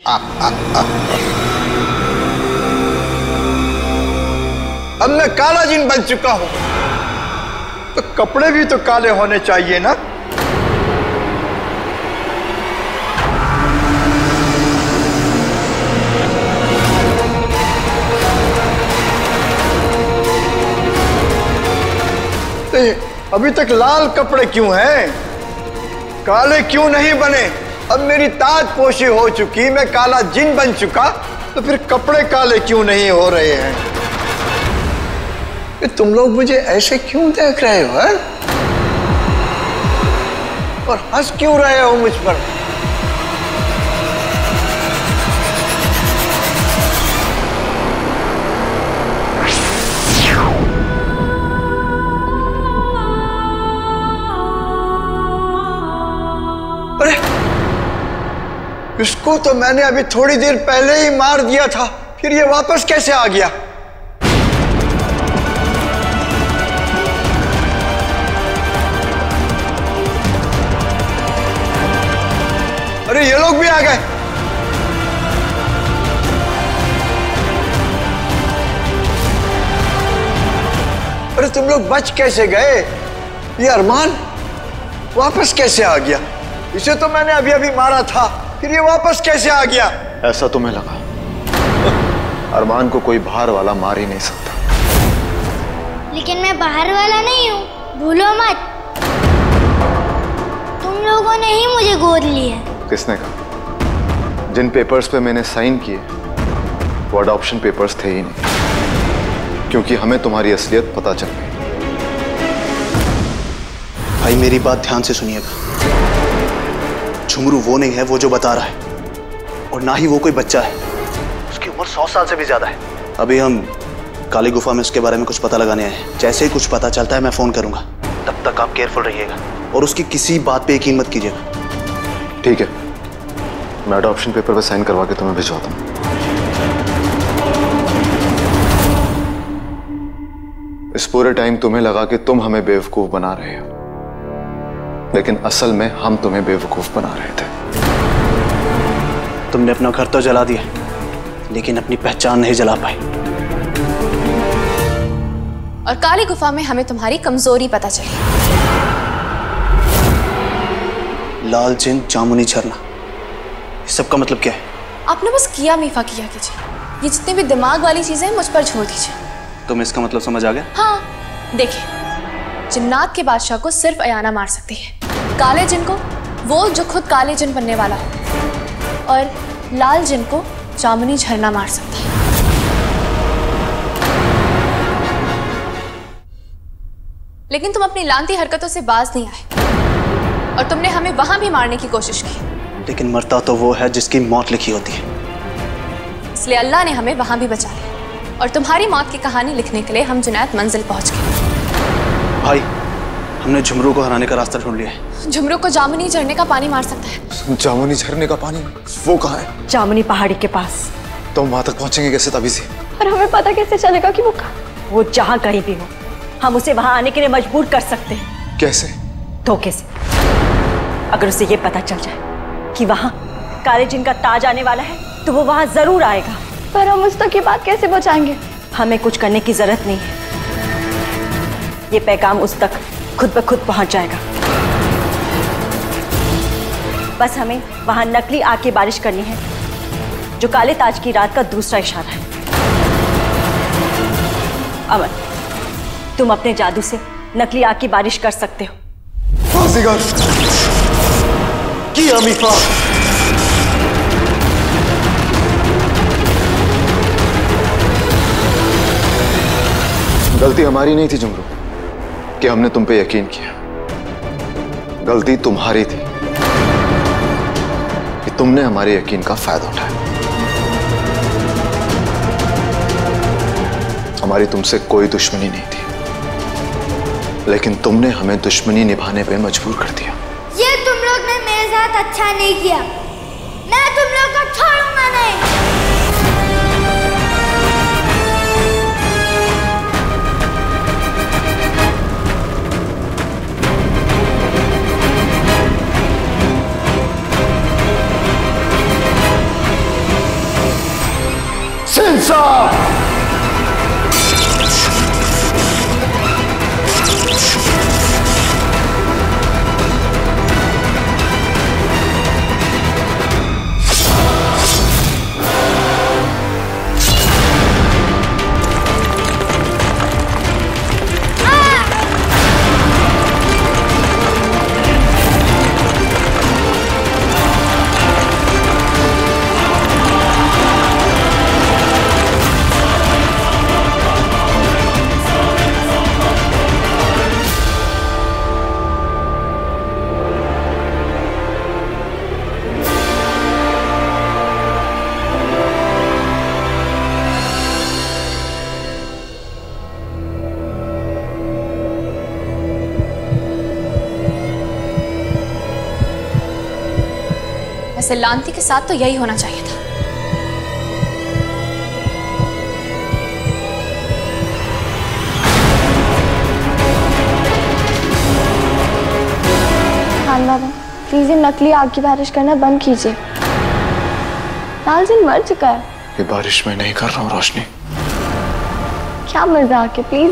अब मैं काला जिन बन चुका हूं तो कपड़े भी तो काले होने चाहिए ना। अभी तक लाल कपड़े क्यों हैं? काले क्यों नहीं बने? अब मेरी ताजपोशी हो चुकी, मैं काला जिन बन चुका, तो फिर कपड़े काले क्यों नहीं हो रहे हैं? तुम लोग मुझे ऐसे क्यों देख रहे हो है? और हंस क्यों रहे हो मुझ पर? अरे इसको तो मैंने अभी थोड़ी देर पहले ही मार दिया था, फिर ये वापस कैसे आ गया? अरे ये लोग भी आ गए। अरे तुम लोग बच कैसे गए? ये अरमान वापस कैसे आ गया? इसे तो मैंने अभी अभी मारा था, फिर ये वापस कैसे आ गया? ऐसा तुम्हें लगा? अरमान को कोई बाहर वाला मार ही नहीं सकता। लेकिन मैं बाहर वाला नहीं हूँ, भूलो मत। तुम लोगों ने ही मुझे गोद लिया। किसने कहा? जिन पेपर्स पे मैंने साइन किए वो अडॉप्शन पेपर्स थे ही नहीं, क्योंकि हमें तुम्हारी असलियत पता चल गई। भाई मेरी बात ध्यान से सुनिएगा। झुमरू वो नहीं है वो जो बता रहा है, और ना ही वो कोई बच्चा है। उसकी उम्र 100 साल से भी ज्यादा है। अभी हम काली गुफा में उसके बारे में कुछ पता लगाने आए हैं। जैसे ही कुछ पता चलता है मैं फोन करूंगा, तब तक आप केयरफुल रहिएगा और उसकी किसी बात पे यकीन मत कीजिएगा। ठीक है, मैं अडॉप्शन पेपर पे साइन करवा के तुम्हें भिजवाता हूँ। इस पूरे टाइम तुम्हें लगा कि तुम हमें बेवकूफ बना रहे हो, लेकिन असल में हम तुम्हें बेवकूफ बना रहे थे। तुमने अपना घर तो जला दिया, लेकिन अपनी पहचान नहीं जला पाई। और काली गुफा में हमें तुम्हारी कमजोरी पता चली। लाल जिन, जामुनी झरना, इस सब का मतलब क्या है? आपने बस किया मीफा किया कीजिए। ये जितनी भी दिमाग वाली चीजें हैं मुझ पर छोड़ दीजिए। तुम्हें इसका मतलब समझ आ गया? हाँ, देखिए, जिन्नात के बादशाह को सिर्फ अयाना मार सकती है, काले जिन को वो जो खुद काले जिन बनने वाला हो, और लाल जिन को जामुनी झरना मार सकता है। लेकिन तुम अपनी लानती हरकतों से बाज नहीं आए, और तुमने हमें वहां भी मारने की कोशिश की। लेकिन मरता तो वो है जिसकी मौत लिखी होती है। इसलिए अल्लाह ने हमें वहां भी बचा लिया, और तुम्हारी मौत की कहानी लिखने के लिए हम जुनैद मंजिल पहुंच गए। भाई, हमने झुमरू को हराने का रास्ता ढूंढ लिया है। झुमरू को जामुनी झरने का पानी मार सकता है। जामुनी झरने का पानी वो कहाँ है? जामुनी पहाड़ी के पास। तो हम वहां तक पहुंचेंगे कैसे तभी से? और हमें पता कैसे चलेगा कि वो कहाँ? वो जहाँ कहीं भी हो, हम उसे वहां आने के लिए मजबूर कर सकते हैं। कैसे? धोखे से। अगर उसे ये पता चल जाए कि वहां काले जिन का ताज आने वाला है, तो वो वहां जरूर आएगा। पर हम उस तक ये बात कैसे पहुंचाएंगे? हमें कुछ करने की जरूरत नहीं है। ये पैगाम उस तक खुद ब खुद पहुंच जाएगा। बस हमें वहां नकली आग की बारिश करनी है, जो काले ताज की रात का दूसरा इशारा है। अमन, तुम अपने जादू से नकली आग की बारिश कर सकते हो। किया मीफा। गलती हमारी नहीं थी झुमरू कि हमने तुम पे यकीन किया। गलती तुम्हारी थी कि तुमने हमारे यकीन का फायदा उठाया। हमारी तुमसे कोई दुश्मनी नहीं थी, लेकिन तुमने हमें दुश्मनी निभाने पे मजबूर कर दिया। ये तुम लोग ने मेरे साथ अच्छा नहीं किया। मैं तुम लोग को छोड़ूंगा नहीं। वैसे लांती के साथ तो यही होना चाहिए था। खान बाबा प्लीज ये नकली आग की बारिश करना बंद कीजिए। लाल जिन मर चुका है। ये बारिश मैं नहीं कर रहा हूँ रोशनी। क्या मजाक है, प्लीज।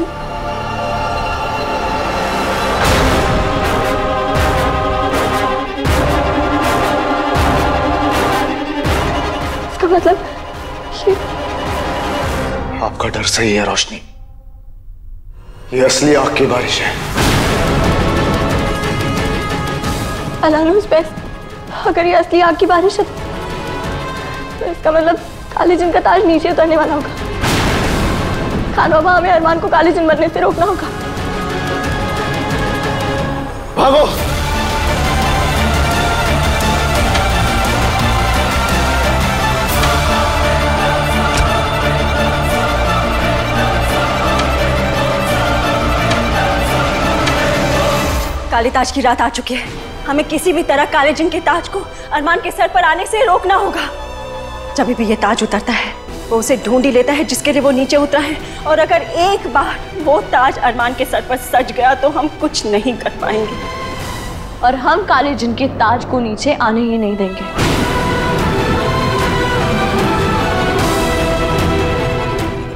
इसका मतलब ये आपका डर सही है रोशनी, ये असली आग की बारिश है। अलार्म पे अगर ये असली आग की बारिश है तो इसका मतलब काले जिन का ताज नीचे उतरने वाला होगा। खान बाबा हमें अरमान को काले जिन बनने से रोकना होगा। भागो। काले ताज की रात आ चुकी है। हमें किसी भी तरह काले जिन के ताज को अरमान के सर पर आने से रोकना होगा। जब भी ये ताज उतरता है वो उसे ढूंढ ही लेता है जिसके लिए वो नीचे उतरा है, और अगर एक बार वो ताज अरमान के सर पर सज गया तो हम कुछ नहीं कर पाएंगे। और हम काले जिन के ताज को नीचे आने ही नहीं देंगे।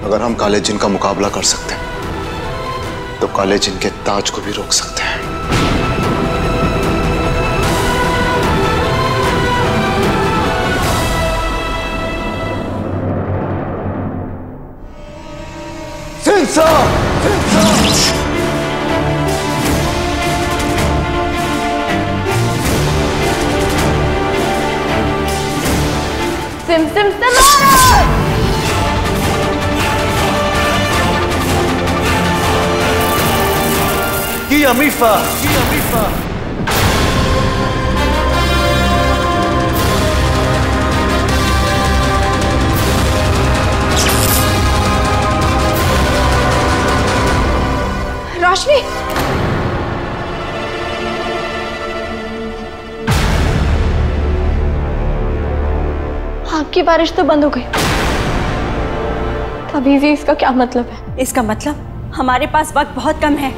अगर हम काले जिन का मुकाबला कर सकते हैं तो काले जिन के ताज को भी रोक सकते हैं। SIM SIM Simara! की अमीफा, की अमीफा। रोशनी, आग की बारिश तो बंद हो गई। तभी भी इसका क्या मतलब है? इसका मतलब हमारे पास वक्त बहुत कम है।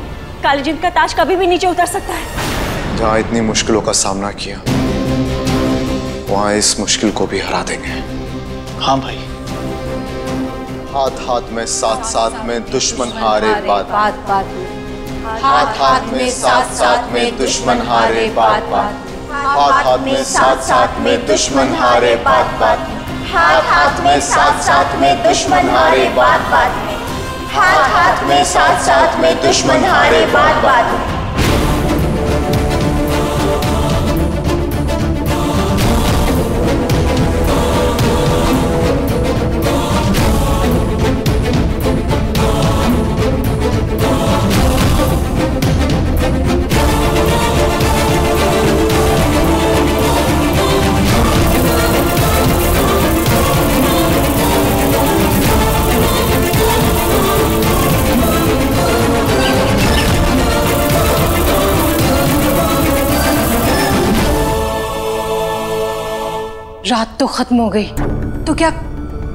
काले जिन का ताज कभी भी नीचे उतर सकता है। जहां इतनी मुश्किलों का सामना किया वहां इस मुश्किल को भी हरा देंगे। हाँ भाई। हाथ हाथ में साथ साथ में दुश्मन हारे बात बात हाथ हाथ में साथ साथ में दुश्मन हारे बात हाथ हाथ में साथ साथ में दुश्मन हारे बात हाथ हाथ में साथ साथ में दुश्मन हारे बात हाथ हाथ में साथ साथ में दुश्मन हारे बात रात तो खत्म हो गई, तो क्या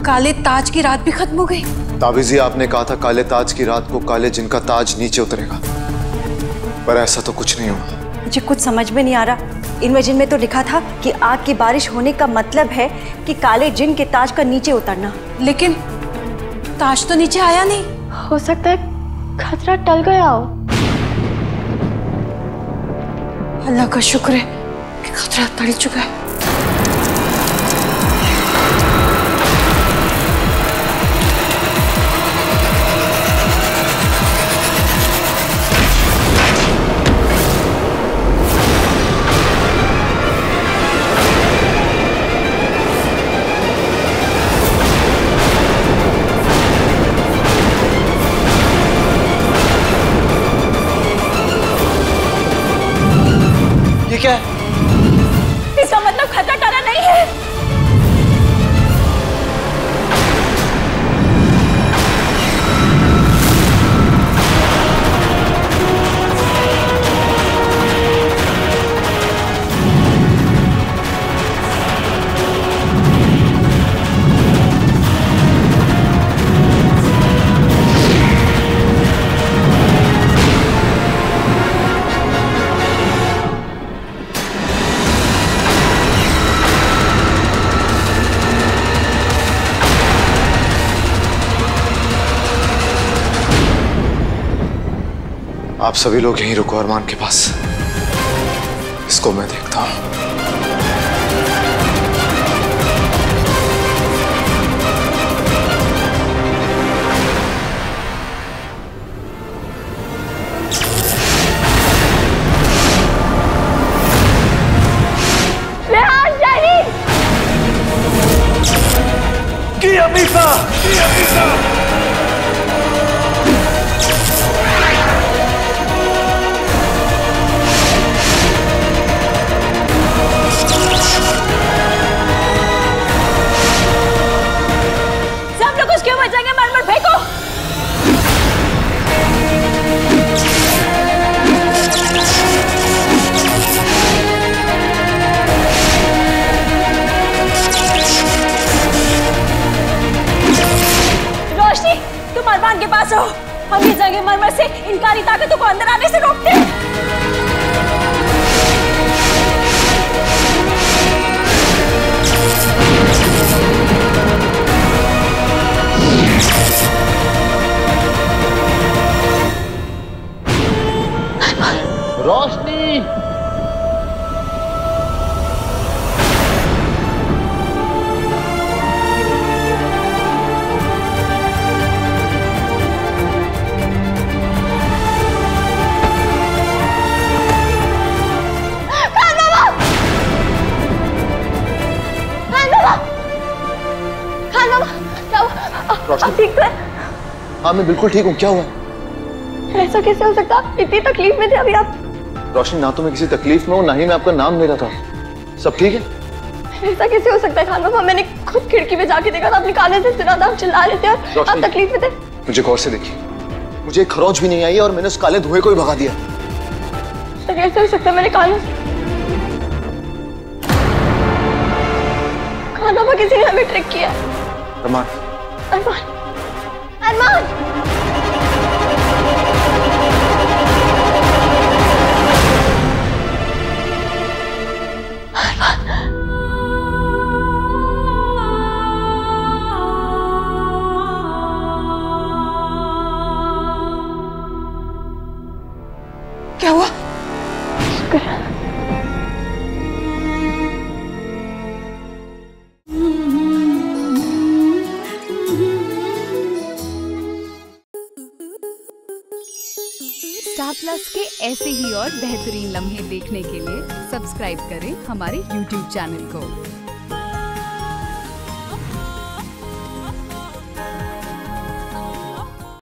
काले ताज की रात भी खत्म हो गई? ताबीजी, आपने कहा था काले ताज की रात को काले जिन का ताज नीचे उतरेगा, पर ऐसा तो कुछ नहीं हुआ। मुझे कुछ समझ में नहीं आ रहा। इन्वेजन में तो लिखा था कि आग की बारिश होने का मतलब है कि काले जिन के ताज का नीचे उतरना, लेकिन ताज तो नीचे आया नहीं। हो सकता है खतरा टल गया हो। अल्लाह का शुक्र है कि खतरा टल चुका है। इसका मतलब आप सभी लोग यहीं रुको अरमान के पास, इसको मैं देखता हूं। के पास रहो, हम इस जगह मरमर से इनकारी ताकतों को अंदर आने से रोकते हैं। रोशनी, आप ठीक तो है? हाँ मैं बिल्कुल ठीक हूँ। क्या हुआ? ऐसा कैसे हो सकता? इतनी तकलीफ में थे अभी आप। रोशनी, ना तो मैं किसी तकलीफ में हूँ, ना ही मैं आपका नाम ले रहा था। सब ठीक है? ऐसा कैसे हो सकता है खान बाबा? मैंने खुद खिड़की में जाके देखा था, अपने काले से सुना था, आप चिल्ला रहे थे और आप तकलीफ में थे। मुझे गौर से देखिए, मुझे एक खरोंच भी नहीं आई और मैंने उस काले धुएं को ही भगा दिया। तो कैसे हो सकता है? मैंने खान बाबा, किसी ने हमें ट्रिक किया। अरमान, अरमान, अरमान! क्या हुआ? शुक्र। स्टार प्लस के ऐसे ही और बेहतरीन लम्हे देखने के लिए सब्सक्राइब करें हमारे YouTube चैनल को।